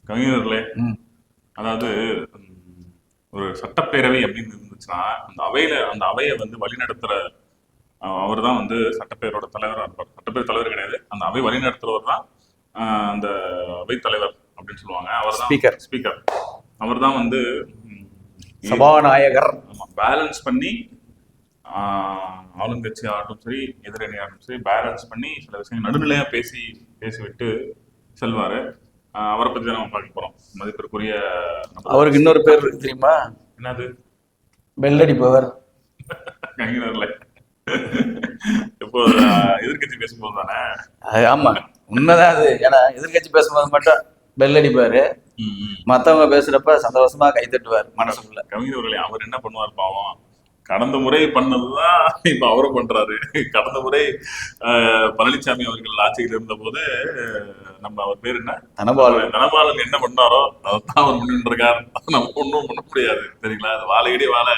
கவிஞர்களே, அதாவது ஒரு சட்டப்பேரவை அப்படின்னு இருந்துச்சுன்னா அந்த அவையை வந்து வழிநடத்துற அவர் தான் வந்து சட்டப்பேரோட தலைவராக இருப்பார். சட்டப்பேரவை தலைவர் கிடையாது, அந்த அவை வழிநடத்துறவர் தான் அந்த அவை தலைவர் அப்படின்னு சொல்லுவாங்க. அவர் தான் ஸ்பீக்கர். அவர் தான் வந்து சபாநாயகர். பேலன்ஸ் பண்ணி ஆளுங்கட்சி ஆகட்டும் சரி, எதிரணி ஆகட்டும் சரி, பேலன்ஸ் பண்ணி சில விஷயங்கள் நடுநிலையா பேசிவிட்டு செல்வாரு. அவரை பத்தி தான் நம்ம பார்க்க போறோம். மதிப்பிற்குரிய அவருக்கு இன்னொரு பேர் இருக்கு தெரியுமா? என்னது? பெல்லடிப்பவர். கவிஞர்ல இப்போ எதிர்கட்சி பேசும்போது தானே. ஆமா, உண்மைதான் அது. ஏன்னா எதிர்கட்சி பேசும்போது மட்டும் பெல் அடிப்பாரு, மத்தவங்க பேசுறப்ப சந்தோஷமா கை தட்டுவார் மனசுக்குள்ள. கவிஞர்களே, அவர் என்ன பண்ணுவார் பாவம், கடந்த முறை பண்ணதுதான் இப்ப அவரும் பண்றாரு. கடந்த முறை பழனிசாமி அவர்கள் ஆட்சியில் இருந்த போது நம்ம அவர் பேர் என்ன, தனபாலன் என்ன பண்ணாரோ அதான் அவர் பண்ணிட்டு இருக்காரு. நம்ம ஒன்றும் பண்ண முடியாது, சரிங்களா? அது வாழையடி வாழை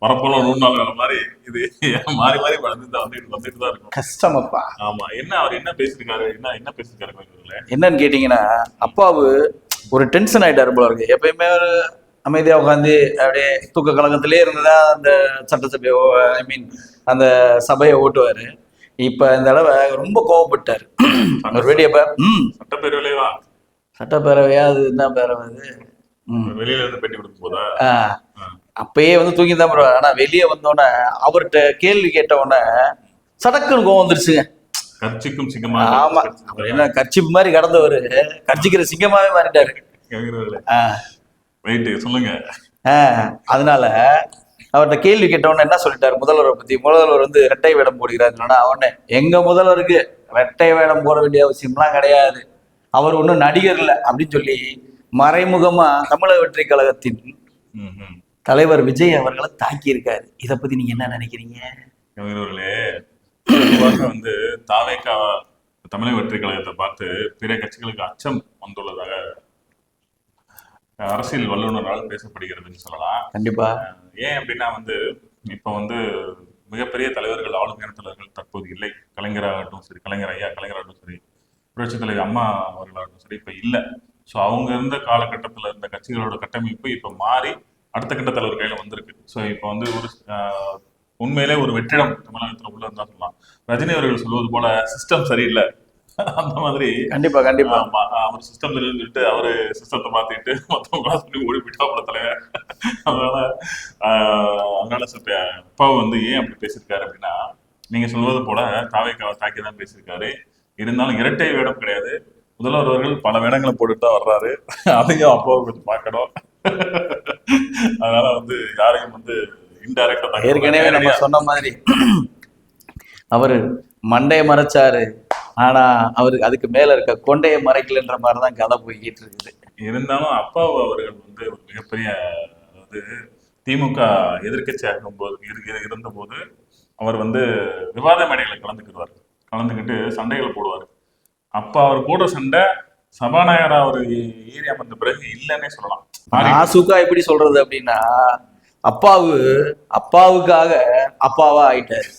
வரப்போல 100 நாள் வேலை மாதிரி இது மாறி மாறி வந்துட்டு தான் இருக்கும். கஷ்டமப்பா. ஆமா, என்ன அவர் என்ன பேசிருக்காரு, என்ன பேசிருக்காரு என்னன்னு கேட்டீங்கன்னா, அப்பாவு ஒரு டென்ஷன் ஆயிட்டாரு போல இருக்கு. எப்பயுமே ஒரு அமைதியா உட்காந்து அப்படியே தூக்க கலக்கத்திலே இருந்துதான் அந்த சட்டசபையோ அந்த சபையை ஓட்டுவாரு. இப்ப இந்த தடவை ரொம்ப கோவப்பட்டாரு. சட்டப்பேரவையா? சட்டப்பேரவையா? அது என்ன பேரவை அது? வெளியில இருந்து பெட்டி கொடுக்கும் போதா? அப்பயே வந்து தூங்கி தான் போடுவார். ஆனா வெளியே வந்தோடனே அவர்கிட்ட கேள்வி கேட்டவுடனே சடக்குன்னு கோவம் வந்துருச்சுங்க. கர்ச்சிக்கும் சிங்கமா. ஆமா, அவர் என்ன கர்ச்சிப்பு மாதிரி கடந்தவர் கர்ச்சிக்கிற சிங்கமாவே மாறிட்டாரு. சொல்லுங்க. அதனால அவர்கிட்ட கேள்வி கேட்டவுடனே என்ன சொல்லிட்டாரு முதல்வரை பத்தி. முதல்வர் வந்து ரெட்டை வேடம் போடுகிறாருன்னா அவனே எங்க முதல்வருக்கு ரெட்டை வேடம் போட வேண்டிய அவசியம்லாம் கிடையாது, அவர் ஒன்றும் நடிகர் இல்லை அப்படின்னு சொல்லி மறைமுகமா தமிழக வெற்றி கழகத்தின் தலைவர் விஜய் அவர்களை தாக்கி இருக்காரு. இதை பத்தி நீங்க என்ன நினைக்கிறீங்க? வந்து தாவேகா தமிழக வெற்றி கழகத்தை பார்த்து பிற கட்சிகளுக்கு அச்சம் வந்துள்ளதாக அரசியல் வல்லுநரால் பேசப்படுகிறதுன்னு சொல்லலாம். கண்டிப்பா. ஏன் அப்படின்னா வந்து இப்ப வந்து மிகப்பெரிய தலைவர்கள், ஆளுமையான தலைவர்கள் தற்போது இல்லை. கலைஞராகட்டும் சரி, கலைஞராகட்டும் சரி, புரட்சி தலைவர் அம்மா அவர்களாகட்டும் சரி, இப்ப இல்லை. ஸோ அவங்க இருந்த காலகட்டத்தில் இருந்த கட்சிகளோட கட்டமைப்பு இப்ப மாறி அடுத்த கட்ட தலைவர் கையில வந்திருக்கு. ஸோ இப்போ வந்து ஒரு உண்மையிலே ஒரு வெற்றிடம் தமிழகத்துல உள்ள இருந்தா சொல்லலாம். ரஜினி அவர்கள் சொல்வது போல சிஸ்டம் சரியில்லை, அந்த மாதிரி. கண்டிப்பா கண்டிப்பா. அவர் சிஸ்டம் தெரிஞ்சுட்டு அவரு சிஸ்டத்தை மாத்திட்டு மொத்தம் சொல்லி ஓடி போயிட்டா தலைவர். அதனால அப்பாவை வந்து ஏன் அப்படி பேசியிருக்காரு அப்படின்னா, நீங்க சொல்வது போல தாவேக்காவை தாக்கி தான் பேசியிருக்காரு. இருந்தாலும் இரட்டை வேடம் கிடையாது. முதல்வர் அவர்கள் பல வேடங்களை போட்டுட்டு தான் வர்றாரு. அதையும் அப்பாவை கொஞ்சம் பார்க்கணும். அதனால வந்து யாரையும் வந்து இன்டைரக்டா, ஏற்கனவே நம்ம சொன்ன மாதிரி அவரு மண்டைய மறைச்சாரு, ஆனா அவருக்கு அதுக்கு மேல இருக்க கொண்டைய மறைக்கலன்ற மாதிரிதான் கதை போய்கிட்டு இருக்குது. இருந்தாலும் அப்பா அவர்கள் வந்து ஒரு மிகப்பெரிய, அதாவது திமுக எதிர்கட்சி இருந்த போது அவர் வந்து விவாத மேடைகளை கலந்துக்கிட்டு சண்டைகளை போடுவார். அப்ப அவர் போடுற சண்டை சபாநாயகரா அவர் ஏரியா வந்த பிறகு இல்லைன்னே சொல்லலாம். நாசுக்கா எப்படி சொல்றது அப்படின்னா, அப்பாவுக்காக அப்பாவா ஆயிட்டாரு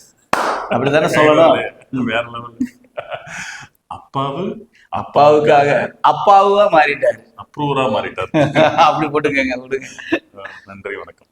அப்படித்தானே சொல்லலாம். வேற லெவல். அப்பாவுக்காக அப்பாவா மாறிட்டாரு, அப்ரூவரா மாறிட்டாரு. அப்படி போட்டுக்கங்க. நன்றி, வணக்கம்.